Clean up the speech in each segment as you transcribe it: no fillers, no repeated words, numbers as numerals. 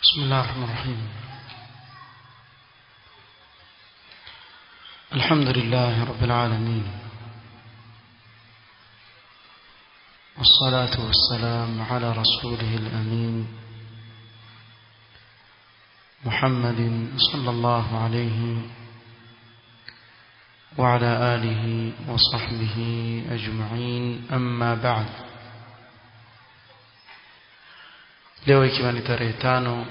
بسم الله الرحمن الرحيم. الحمد لله رب العالمين، والصلاة والسلام على رسوله الأمين محمد صلى الله عليه وعلى آله وصحبه أجمعين، أما بعد. leo ikiwa ni tarehe 5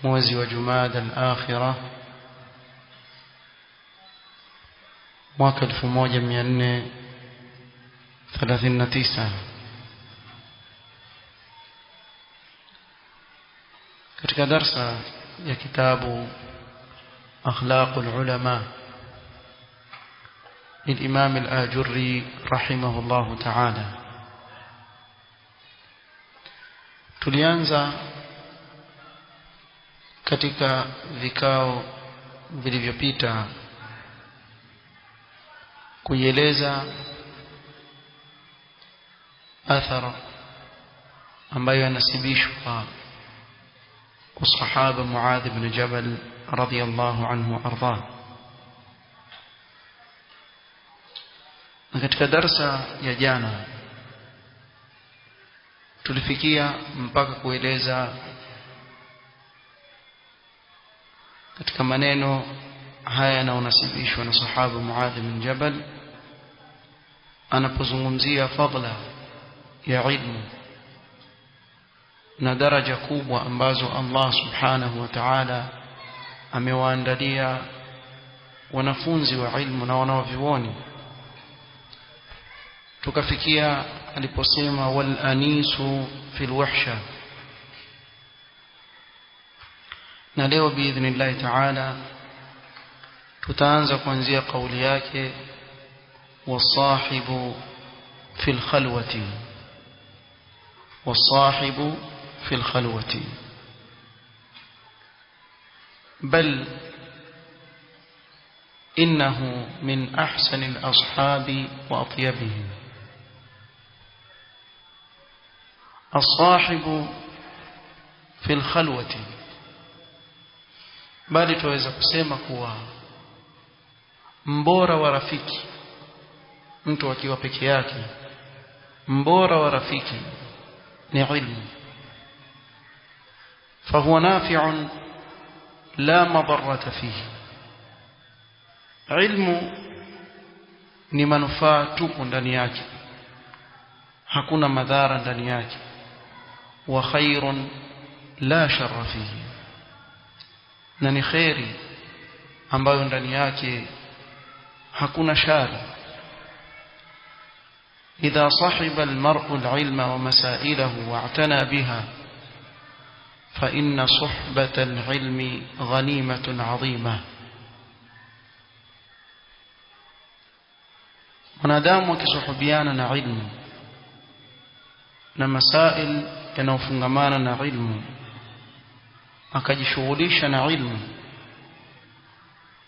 mwezi wa Jumada al-Akhirah mwaka 1439, katika darsa ya kitabu Akhlaqul Ulama للإمام الآجري رحمه الله تعالى. Tulianza katika vikao vilivyopita kuieleza athara ambayo yanasibishwa kwa sahaba Muadh ibn Jabal radhiyallahu anhu arda. Na katika darsa ya jana tulifikia mpaka kueleza katika maneno haya yanayonasibishwa na sahaba Muadh bin Jabal anapozungumzia fadla ya ilmu na daraja kubwa ambazo Allah subhanahu wa ta'ala amewaandalia wanafunzi wa ilmu na wanavyuoni. Tukafikia aliposema wal anisu fil wahsha, na leo biidhnillah ta'ala tutaanza kuanzia kauli yake wasahibu fil khalwati, wasahibu fil khalwati bal innahu min ahsani al ashabi wa atyabihim. الصاحب في الخلوة, bali tuweza kusema kuwa mbora wa rafiki, mtu akiwa peke yake, mbora wa rafiki ni ilmu. fahuwa nafi'un la madarrata fihi, ilmu ni manufaa tupu ndani yake, hakuna madhara ndani yake. wa khairun la sharra fihi, na ni khairi ambayo ndani yake hakuna shari. idha sahiba almar'u alilma wa masailahu wa'tana biha fa inna suhbata alilmi ghanimatun 'azima. mwanadamu akisuhubiana na ilmu na masail yanayofungamana na ilmu, akajishughulisha na ilmu,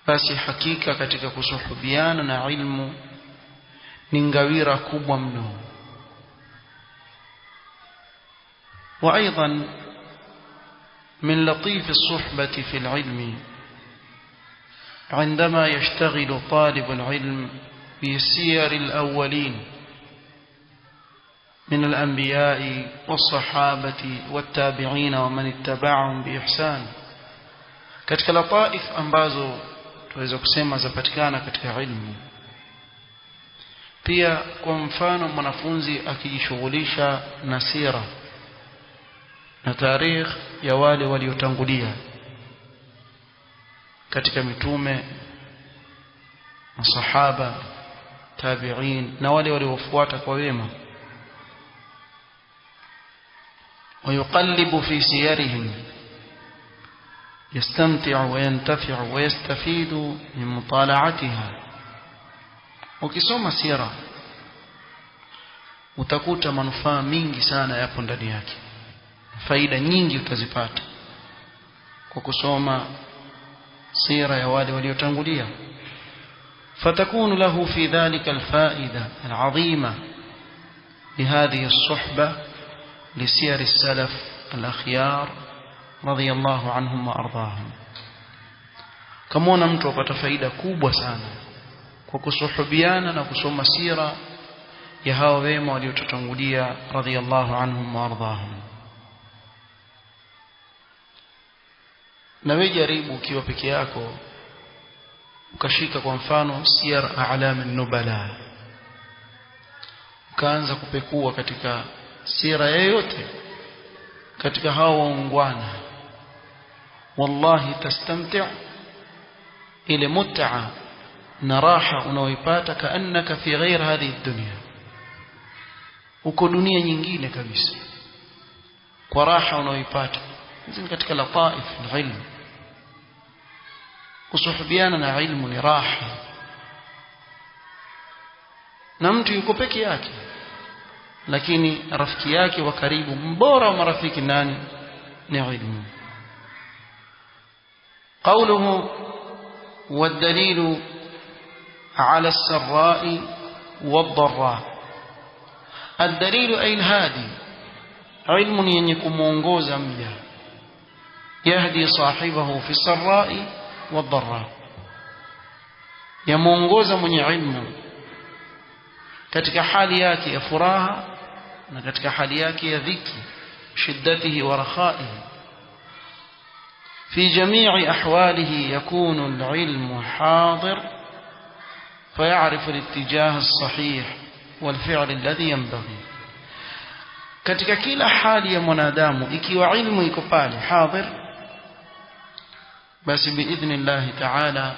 basi hakika katika kusuhubiana na ilmu ni ngawira kubwa mno. wa aidan min latif as-suhbati fi al-ilmi عندما يشتغل طالب العلم بسير الأولين من الأنبياء والصحابة والتابعين ومن اتبعهم بإحسان. katika lataif ambazo tuweza kusema zapatikana katika ilmu, pia kwa mfano mwanafunzi akijishughulisha na sira na tarikh ya wale waliotangulia katika mitume, masahaba, tabi'in na wale waliofuata kwa wema, ويقلب في سيرهم يستمتع وينتفع ويستفيد من مطالعتها. ukisoma sira utakuta manufaa mingi sana yapo ndani yake, faida nyingi utazipata kwa kusoma sira ya wale waliotangulia. fatakunu lahu fi dhalika alfaida alazima lihadhihi as-suhba لسير السلف al-akhyar radiyallahu anhum wa ardahum. Kama mtu apata faida kubwa sana kwa kusuhubiana na kusoma sira ya hao wema waliotutangulia radiyallahu anhum wa ardahum. Na wewe jaribu ukiwa peke yako ukashika kwa mfano siyar a'lam an-nubala, ukaanza kupekua katika sira yoyote katika hao waungwana, wallahi tastamti' ile mut'a na raha unaoipata kaannaka fi ghair hadhihi dunya, uko dunia nyingine kabisa kwa raha unaoipata. Hizi katika lataif al-ilm. Kusuhubiana na ilmu ni raha, na mtu yuko peke yake lakini rafiki yake wa karibu mbora wa marafiki nani? Ni ilmu. قوله والدليل على السراء والضراء. الدليل أي الهادي، علم ينكمونغوزا مجا يهدي صاحبه في السراء والضراء، يمونغوزا من علم katika hali yake ya furaha na katika hali yake ya dhiki, shiddatihi wa rakhaihi. في جميع أحواله يكون العلم حاضر فيعرف الاتجاه الصحيح والفعل الذي ينبغي. katika kila hali ya mwanadamu ikiwa ilmu iko pale hadhir, basi biidhnillah ta'ala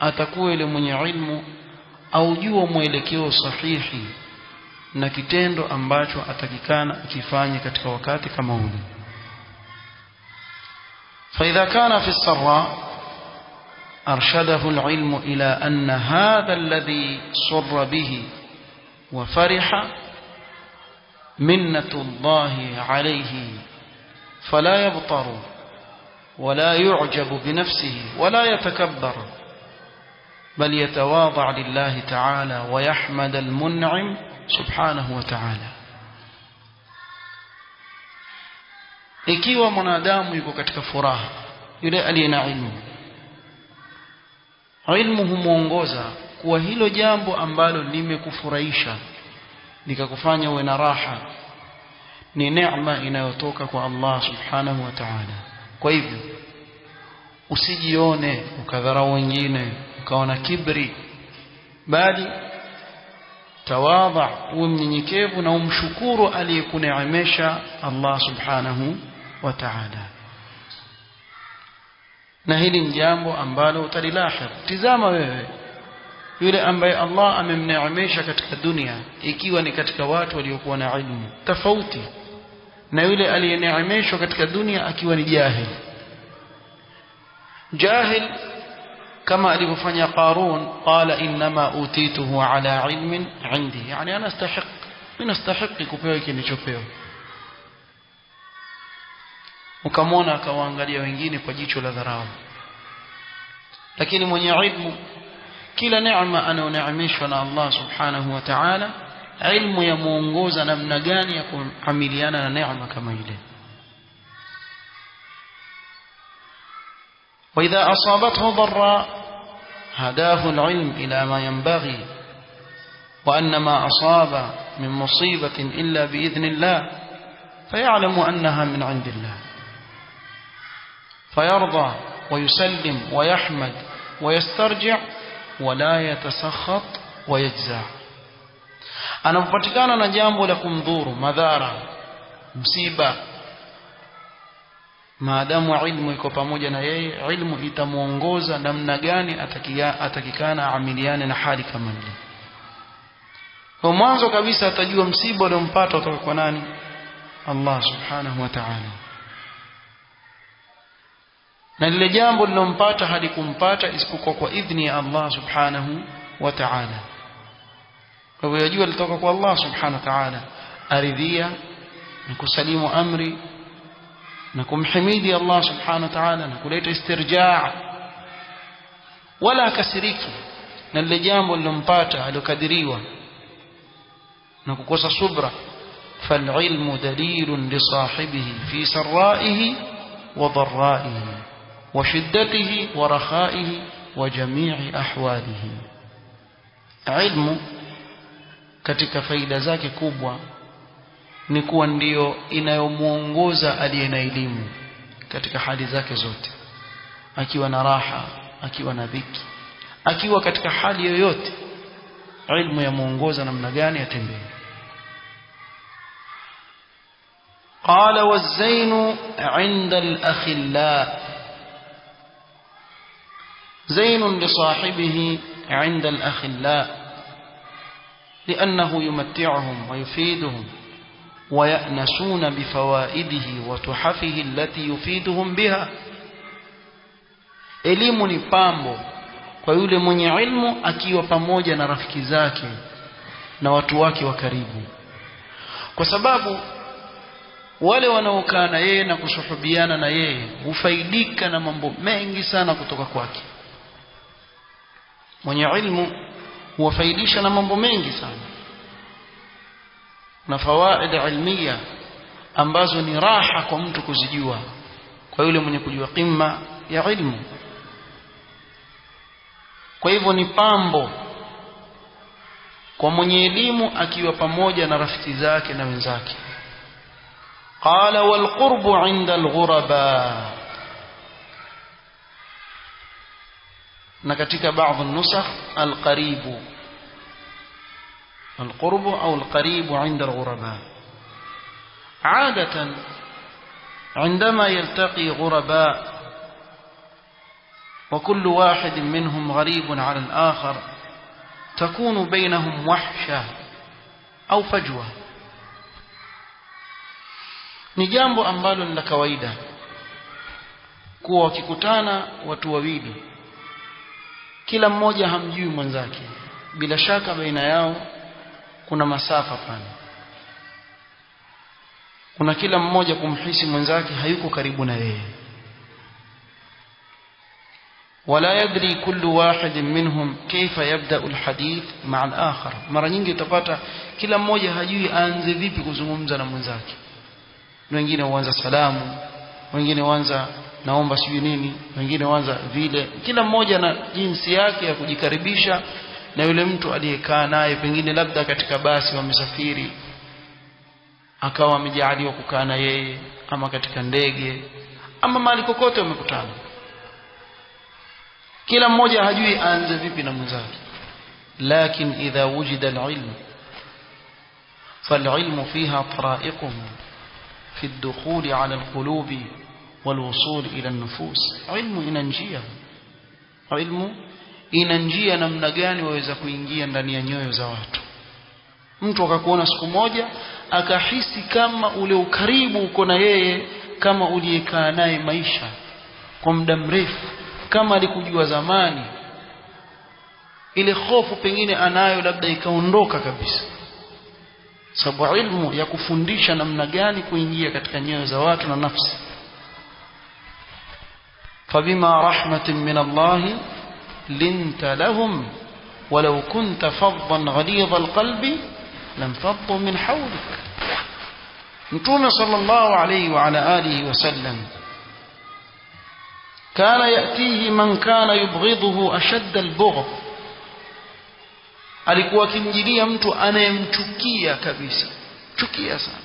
atakuwa ile mwenye ilmu aujua mwelekeo sahihi na kitendo ambacho atakikana akifanye katika wakati kama ule. فإذا كان في السراء أرشده العلم إلى أن هذا الذي سر به وفرح منة الله عليه، فلا يبطر ولا يعجب بنفسه ولا يتكبر، بل يتواضع لله تعالى ويحمد المنعم سبحانه وتعالى. Ikiwa mwanadamu yuko katika furaha, yule aliye na ilmu, ilmu humuongoza kuwa hilo jambo ambalo limekufurahisha likakufanya uwe na raha ni neema inayotoka kwa Allah subhanahu wa ta'ala. Kwa hivyo usijione ukadharau wengine ukaona kibri, bali tawadha, uwe mnyenyekevu na umshukuru aliyekuneemesha Allah subhanahu wa ta'ala. Na hili ni jambo ambalo utalilahir. Tizama wewe yule ambaye Allah amemneemesha katika dunia, ikiwa ni katika watu waliokuwa na ilmu, tofauti na yule aliyeneemeshwa katika dunia akiwa ni jahil. Jahil kama alivyofanya Qarun, qala inma utituhu ala ilmin indi, yani ana nastahiq kupewa hiki nilichopewa. Ukamwona akawaangalia wengine kwa jicho la dharau. Lakini mwenye ilmu, kila neema anayoneemeshwa na Allah subhanahu wa ta'ala, ilmu yamuongoza namna gani ya kuamiliana na neema kama ile. وإذا أصابته ضراء هداه العلم إلى ما ينبغي، وأن ما أصاب من مصيبة إلا بإذن الله، فيعلم أنها من عند الله، فيرضى ويسلم ويحمد ويسترجع ولا يتسخط ويجزع. anapopatikana na jambo la kumdhuru, madhara, msiba, maadamu ilmu iko pamoja na yeye, ilmu itamuongoza namna gani atakikana amiliane na hali kama ile. Kwa mwanzo kabisa atajua msiba uliompata kutoka kwa nani? Allah subhanahu wa ta'ala. Na lile jambo lilompata halikumpata isipokuwa kwa idhni ya Allah subhanahu wa ta'ala. Kwa hivyo yajua litoka kwa Allah subhanahu wa ta'ala, aridhia na kusalimu amri na kumhimidi Allah subhanahu wa ta'ala na kuleta istirjaa, wala akasiriki na lile jambo lilompata alokadiriwa na kukosa subra. فالعلم دليل لصاحبه في سرائه وضرائه وشدته ورخائه وجميع أحواله. علم katika faida zake kubwa ni kuwa ndio inayomuongoza aliye na elimu katika hali zake zote, akiwa na raha, akiwa na dhiki, akiwa katika hali yoyote, ilmu yamuongoza namna gani atembee. قال والزين عند الأخلاء، زين لصاحبه عند الأخلاء لأنه يمتعهم ويفيدهم ويأنسون بفوائده وتحفه التي يفيدهم بها. elimu ni pambo kwa yule mwenye ilmu akiwa pamoja na rafiki zake na watu wake wa karibu, kwa sababu wale wanaokaa na yeye na kusuhubiana na yeye hufaidika na mambo mengi sana kutoka kwake. Mwenye ilmu huwafaidisha na mambo mengi sana na fawaid ilmiya ambazo ni raha kwa mtu kuzijua, kwa yule mwenye kujua qimma ya ilmu. Kwa hivyo ni pambo kwa mwenye elimu akiwa pamoja na rafiki zake na wenzake. قال والقرب عند الغرباء، na katika baadhi النسخ القريب، القرب أو القريب عند الغرباء. عادة عندما يلتقي غرباء وكل واحد منهم غريب على الآخر تكون بينهم وحشة أو فجوة. ni jambo ambalo ni la kawaida kuwa wakikutana watu wawili kila mmoja hamjui mwenzake, bila shaka baina yao kuna masafa pana, kuna kila mmoja kumhisi mwenzake hayuko karibu na yeye. wala yadri kullu wahid minhum kaifa yabda alhadith ma'a al-akhar. mara nyingi utapata kila mmoja hajui aanze vipi kuzungumza na mwenzake. wengine huanza salamu, wengine huanza naomba sijui nini, wengine huanza vile. Kila mmoja na jinsi yake ya kujikaribisha na yule mtu aliyekaa naye, pengine labda katika basi wamesafiri akawa amejaliwa kukaa na yeye, ama katika ndege, ama mahali kokote wamekutana. Kila mmoja hajui aanze vipi na mwenzake. Lakin idha wujida al-ilm fal-ilmu fiha tara'iquhum في الدخول على القلوب والوصول إلى النفوس. علم inanjia namna gani waweza kuingia ndani ya nyoyo za watu. Mtu akakuona siku moja akahisi kama ule ukaribu uko na yeye, kama uliyekaa naye maisha kwa muda mrefu, kama alikujua zamani, ile hofu pengine anayo labda ikaondoka kabisa, sababu ilmu ya kufundisha namna gani kuingia katika nyoyo za watu na nafsi. fabima rahmatin min Allah linta lahum walau kunta faddan ghalidha alqalbi lam faddu min hawlik. Mtume sallallahu alayhi wa ala alihi wasallam kana yatihi man kana yubghidhuhu ashadda albughd, alikuwa akimjilia mtu anayemchukia kabisa, chukia sana.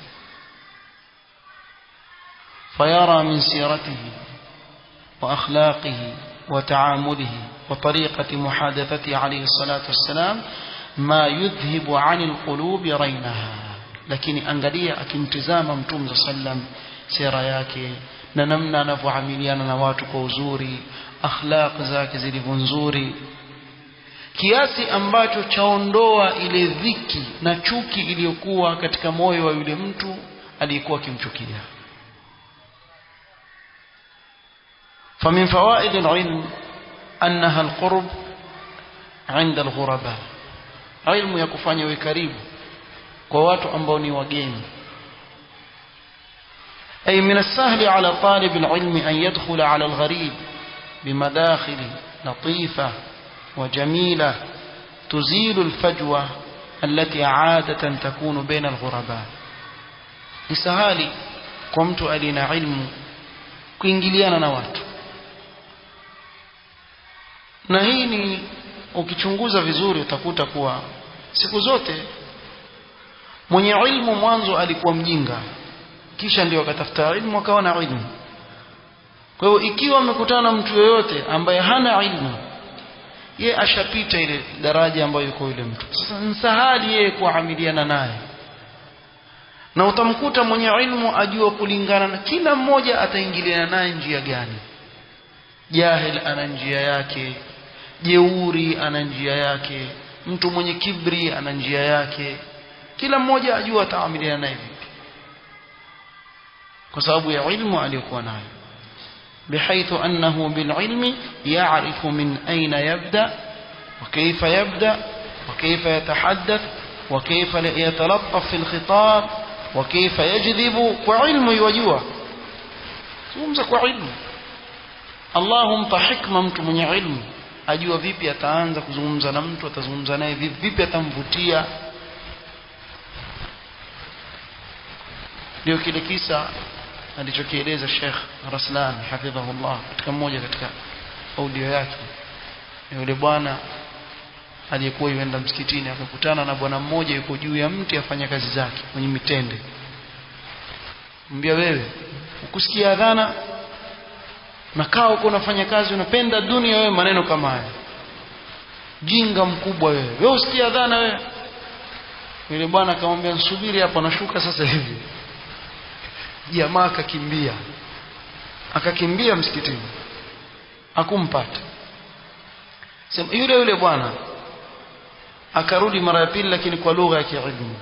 fayara min siratihi wa akhlaqihi wa ta'amulihi wa tariqati muhadathati alayhi salatu wassalam ma yudhhibu 'anil qulubi rainaha. lakini angalia akimtizama Mtume sallam sira yake na namna anavyoamiliana na watu kwa uzuri, akhlaq zake zilivyo nzuri, kiasi ambacho chaondoa ile dhiki na chuki iliyokuwa katika moyo wa yule mtu aliyekuwa akimchukia. فمن فوائد العلم أنها القرب عند الغرباء. علم yakufanya uwe karibu kwa watu ambao ni wageni. أي من السهل على طالب العلم أن يدخل على الغريب بمداخل لطيفة وجميلة تزيل الفجوة التي عادة تكون بين الغرباء. ni sahali kwa mtu alina ilmu kuingiliana na watu. Na hii ni ukichunguza vizuri utakuta kuwa siku zote mwenye ilmu mwanzo alikuwa mjinga, kisha ndio akatafuta ilmu akawa na ilmu. Kwa hiyo ikiwa amekutana na mtu yeyote ambaye hana ilmu, yeye ashapita ile daraja ambayo yuko yule mtu. Sasa ni sahali yeye kuamiliana naye. Na utamkuta mwenye ilmu ajua kulingana na kila mmoja ataingiliana naye njia gani. Jahil ana njia yake, jeuri ana njia yake, mtu mwenye kibri ana njia yake. Kila mmoja ajua ataamiliana naye vipi, kwa sababu ya ilmu aliyokuwa nayo. بحيث أنه بالعلم يعرف من أين يبدأ وكيف يبدأ وكيف يتحدث وكيف يتلطف في الخطاب وكيف يجذب، وعلم يوجوه سمسك وعلم. اللهم طحكم mtu mwenye ilmu ajua vipi ataanza kuzungumza na mtu, atazungumza naye vipi, atamvutia. Ndio kile kisa alichokieleza Sheikh Raslan hafidhahullah katika mmoja katika audio yake. Yule bwana aliyekuwa yuenda msikitini akakutana na bwana mmoja yuko juu ya mti afanya kazi zake kwenye mitende. Mwambia, wewe ukusikia adhana nakaa huko unafanya kazi, unapenda dunia wewe, maneno kama haya, jinga mkubwa wewe, wewe usikia adhana wewe. Yule bwana akamwambia, nisubiri hapo nashuka sasa hivi. Jamaa akakimbia msikitini, hakumpata. Sema yule bwana akarudi mara ya pili, lakini kwa lugha ya kiilmu.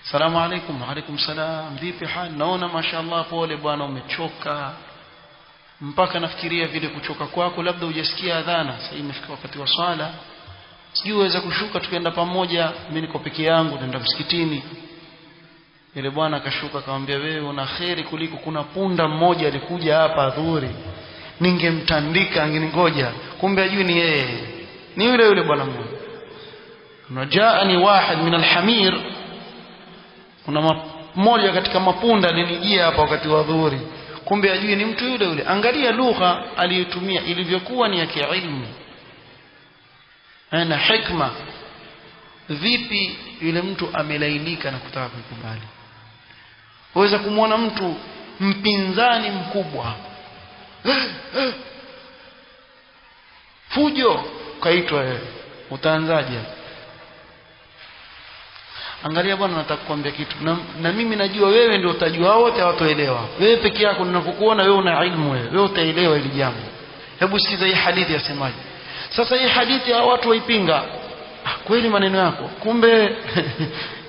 Salamu alaykum. Alaykum salam. Vipi hali? Naona mashaallah pole bwana, umechoka mpaka nafikiria vile kuchoka kwako labda hujasikia adhana. Sasa imefika wakati wa swala, sijui uweza kushuka tukaenda pamoja, mimi niko peke yangu naenda msikitini. Yule bwana akashuka akamwambia, wewe una kheri kuliko kuna punda mmoja alikuja hapa adhuhuri, ningemtandika angeningoja. Kumbe ajui ni yeye, ni yule bwana mmoja. Najaani wahid min alhamir, kuna mmoja katika mapunda alinijia hapa wakati wa adhuhuri. Kumbe ajui ni mtu yule. Angalia lugha aliyotumia ilivyokuwa ni ya kiilmu, ana hikma. Vipi yule mtu amelainika na kutaka kukubali. Waweza kumwona mtu mpinzani mkubwa, fujo kaitwa wewe, utaanzaje? Angalia bwana, nataka kukuambia kitu na mimi najua wewe ndio utajua, wote hawatoelewa. Wewe peke yako ninapokuona wewe una ilmu, wewe utaelewa hili jambo. Hebu sikiza hii hadithi yasemaje. Sasa hii hadithi hao watu waipinga. Kweli maneno yako, kumbe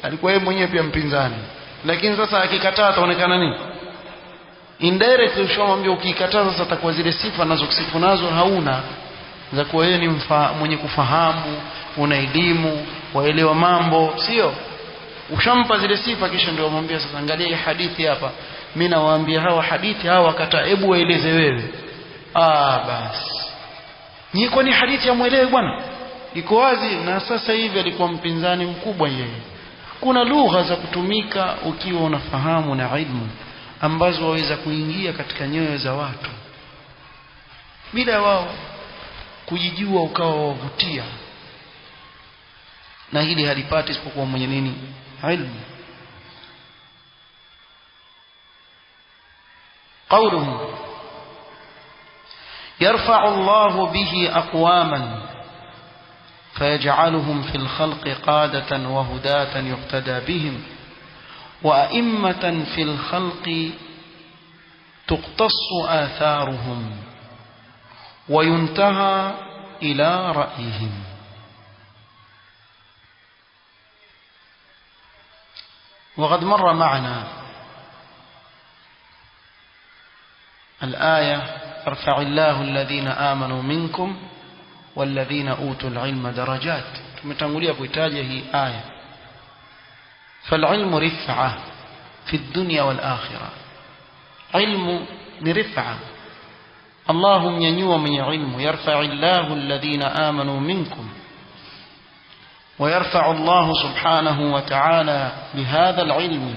alikuwa yeye mwenyewe pia mpinzani. Lakini sasa akikataa ataonekana nini? Indirect ushamwambia, ukikataa sasa atakuwa zile sifa nazo kusifu nazo hauna, za kuwa yeye ni mwenye kufahamu, una elimu, waelewa mambo, sio? Ushampa zile sifa kisha ndio umwambia sasa, angalia hii hadithi hapa, mimi nawaambia hawa hadithi hawa wakataa, hebu waeleze wewe. Basi ni kwa ni hadithi ya muelewe bwana, iko wazi. Na sasa hivi alikuwa mpinzani mkubwa yeye. Kuna lugha za kutumika ukiwa unafahamu na ilmu ambazo waweza kuingia katika nyoyo za watu bila wao kujijua, ukawa wavutia. Na hili halipati isipokuwa mwenye nini? Ilmu. قوله يرفع الله به أقواما فيجعلهم في الخلق قادة وهداة يقتدى بهم وأئمة في الخلق تقتص آثارهم وينتهى إلى رأيهم. وقد مر معنا الآية يرفع الله الذين آمنوا منكم والذين أوتوا العلم درجات. tumetangulia kuitaja hii aya. فالعلم رفعة في الدنيا والآخرة. علم رفعة. الله ينيو من علم. يرفع الله الذين آمنوا منكم ويرفع الله سبحانه وتعالى بهذا العلم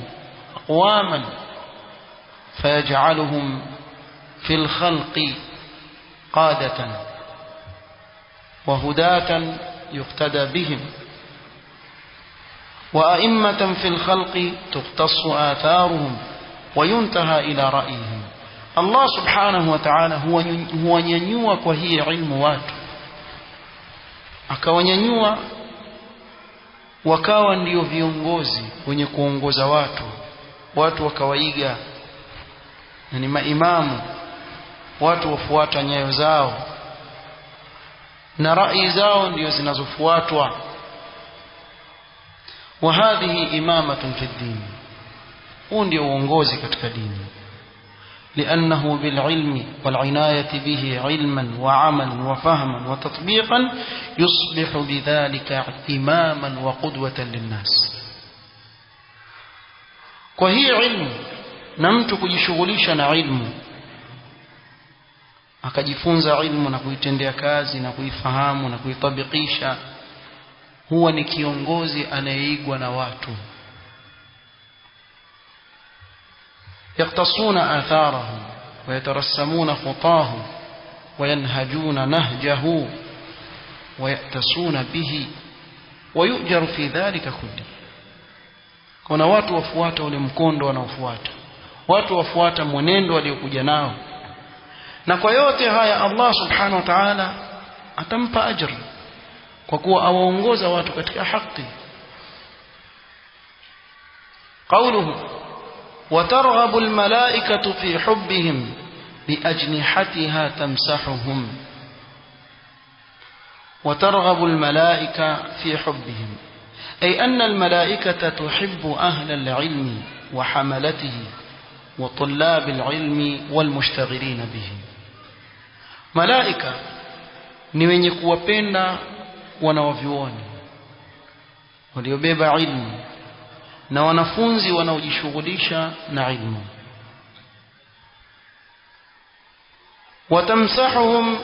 أقواما فيجعلهم في الخلق قادة وهداة يقتدى بهم، وأئمة في الخلق تقتص آثارهم وينتهى إلى رأيهم. Allah subhanahu wa ta'ala huwanyanyua kwa hii ilmu watu, akawanyanyua wakawa ndio viongozi wenye kuongoza watu wakawaiga, na ni maimamu, watu wafuata nyayo zao na rai zao ndio zinazofuatwa. Wa hadhihi imamatun fi din, huu ndio uongozi katika dini. لأنه بالعلم والعناية به علما وعملا وفهما وتطبيقا يصبح بذلك إماما وقدوة للناس. وهي علم نمت kujishughulisha na ilmu, akajifunza ilmu na kuitendea kazi na kuifahamu na kuitabikisha, huwa ni kiongozi anayeigwa na watu. يقتصون آثاره ويترسمون خطاه وينهجون نهجه ويأتسون به ويؤجر في ذلك كله. kuna watu wafuata ule mkondo wanaofuata, watu wafuata mwenendo waliokuja nao, na kwa yote haya Allah subhanahu wa ta'ala atampa ajri kwa kuwa awaongoza watu katika haki. قوله وترغب الملائكة في حبهم بأجنحتها تمسحهم. وترغب الملائكة في حبهم أي أن الملائكة تحب أهل العلم وحملته وطلاب العلم والمشتغلين به. ملائكة ni wenye kuwapenda wanaovyuoni waliobeba ilmu na wanafunzi wanaojishughulisha na ilmu. watamsahuhum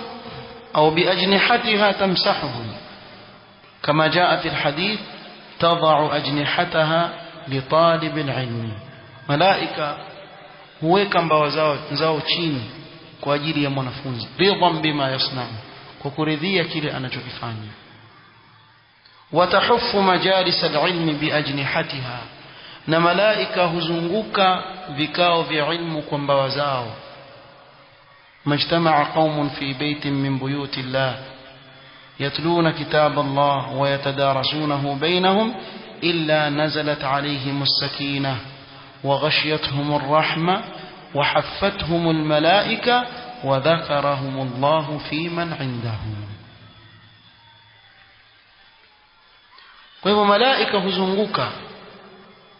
au biajnihatiha tamsahuhum kama jaa fi alhadith tad'u ajnihataha litalib alilm. malaika huweka mbawa zao chini kwa ajili ya mwanafunzi, ridhan bima yasna, kwa kuridhia kile anachokifanya. وتحف مجالس العلم بأجنحتها, na malaika huzunguka vikao vya ilmu kwa mbawa zao. majtama'a qaumun fi baytin min buyuti Allah yatluna kitab Allah wa yatadarasunahu bainahum illa nazalat alayhim as-sakinah wa ghashiyatuhum ar-rahma wa haffathum al-malaika wa dhakarahum Allah fi man 'indahu. Kwa hivyo malaika huzunguka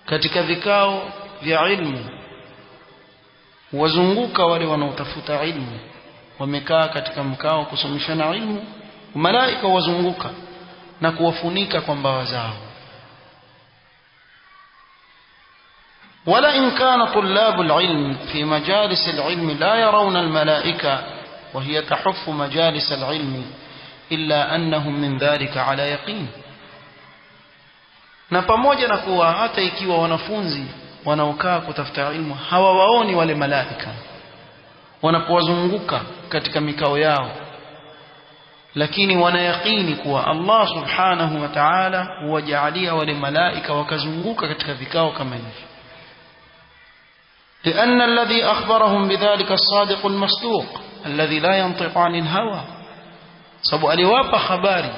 katika vikao vya ilmu, wazunguka wale wanaotafuta ilmu, wamekaa katika mkao kusomeshana ilmu, malaika wazunguka na kuwafunika kwa mbawa zao. wala in kana tullabu alilm fi majalis alilm la yarawna almalaika wa hiya tahuffu majalis alilm illa annahum min dhalika ala yaqin. Na pamoja na kuwa hata ikiwa wanafunzi wanaokaa kutafuta ilmu hawawaoni wale malaika wanapowazunguka katika mikao yao, lakini wanayaqini kuwa Allah subhanahu wa ta'ala huwajalia wale malaika wakazunguka katika vikao kama hivi. لأن الذي أخبرهم بذلك الصادق المصدوق الذي لا ينطق عن الهوى. sababu aliwapa habari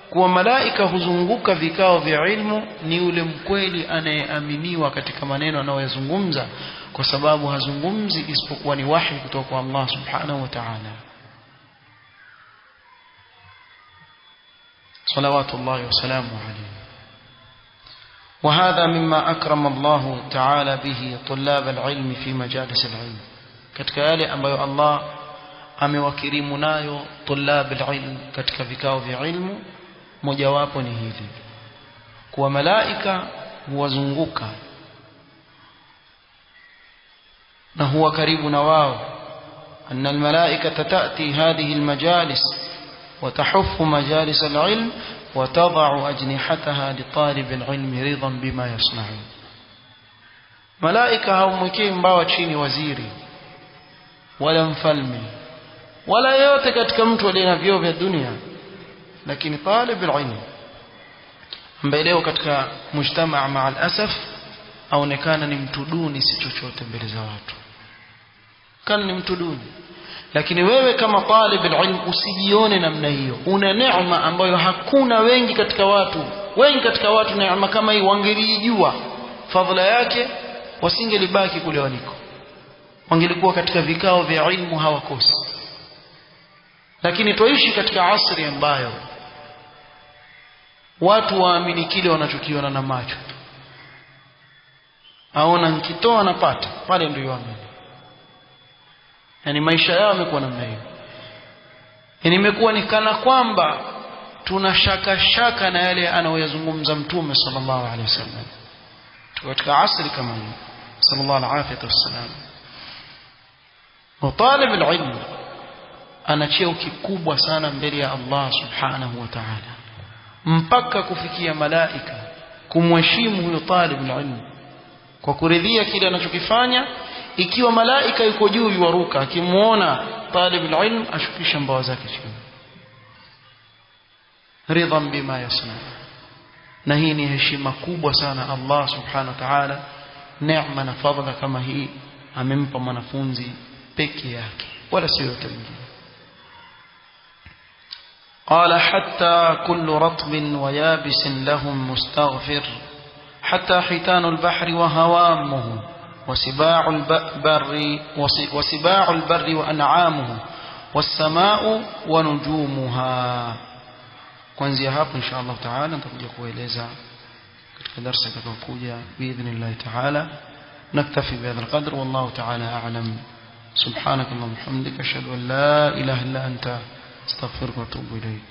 kuwa malaika huzunguka vikao vya ilmu ni yule mkweli anayeaminiwa katika maneno anayozungumza, kwa sababu hazungumzi isipokuwa ni wahi kutoka kwa Allah subhanahu wa ta'ala. salawatullahi wa salamu alayhi. وهذا مما أكرم الله تعالى به طلاب العلم في مجالس العلم. katika yale ambayo Allah amewakirimu nayo طلاب العلم katika vikao vya ilmu, mojawapo ni hili kuwa malaika huwazunguka na huwa karibu na wao. anna almalaikata ta'ti hadhihi almajalis wa tahuffu majalis alilm wa tad'u ajnihataha li talib alilm ridan bima yasna'un. malaika haumwekei mbawa chini waziri wala mfalme wala yote katika mtu aliye na vyeo vya dunia, lakini talib alilm ambaye leo katika mujtamaa maa alasaf aonekana ni mtu duni, si chochote mbele za watu, kana ni mtu duni. Lakini wewe kama talib alilm usijione namna hiyo. Una neema ambayo hakuna wengi katika watu neema kama hii wangelijua fadhila yake wasingelibaki kule waliko, wangelikuwa katika vikao vya ilmu hawakosi. Lakini tuishi katika asri ambayo watu waamini kile wanachokiona na macho, aona nikitoa napata pale, ndio waamini. Yani maisha yao yamekuwa namna hiyo. Yani imekuwa ni kana kwamba tuna shaka na yale anayoyazungumza Mtume sallallahu alaihi wasallam. Tuko katika asri kama hii, sallallahu alaihi wasallam. Talib alilm ana cheo kikubwa sana mbele ya Allah subhanahu wa ta'ala, mpaka kufikia malaika kumheshimu huyo talib alilm kwa kuridhia kile anachokifanya. Ikiwa malaika yuko juu yuruka, akimuona talib alilm ashukisha mbawa zake chini, ridhan bima yasna. Na hii ni heshima kubwa sana. Allah subhanahu wa ta'ala neema na fadhila kama hii amempa mwanafunzi peke yake, wala si yote mwingine. قال حتى كل رطب ويابس لهم مستغفر حتى حيتان البحر وهوامه وسباع البر وأنعامه والسماء ونجومها. kuanzia hapo insha Allah taala nitakuja kueleza katika darasa litakayokuja باذن taala. naktafi bihadha alqadr wallahu taala a'lam. subhanakallahumma wa bihamdika ashhadu an la ilaha illa anta astaghfiruka wa atubu ilayk.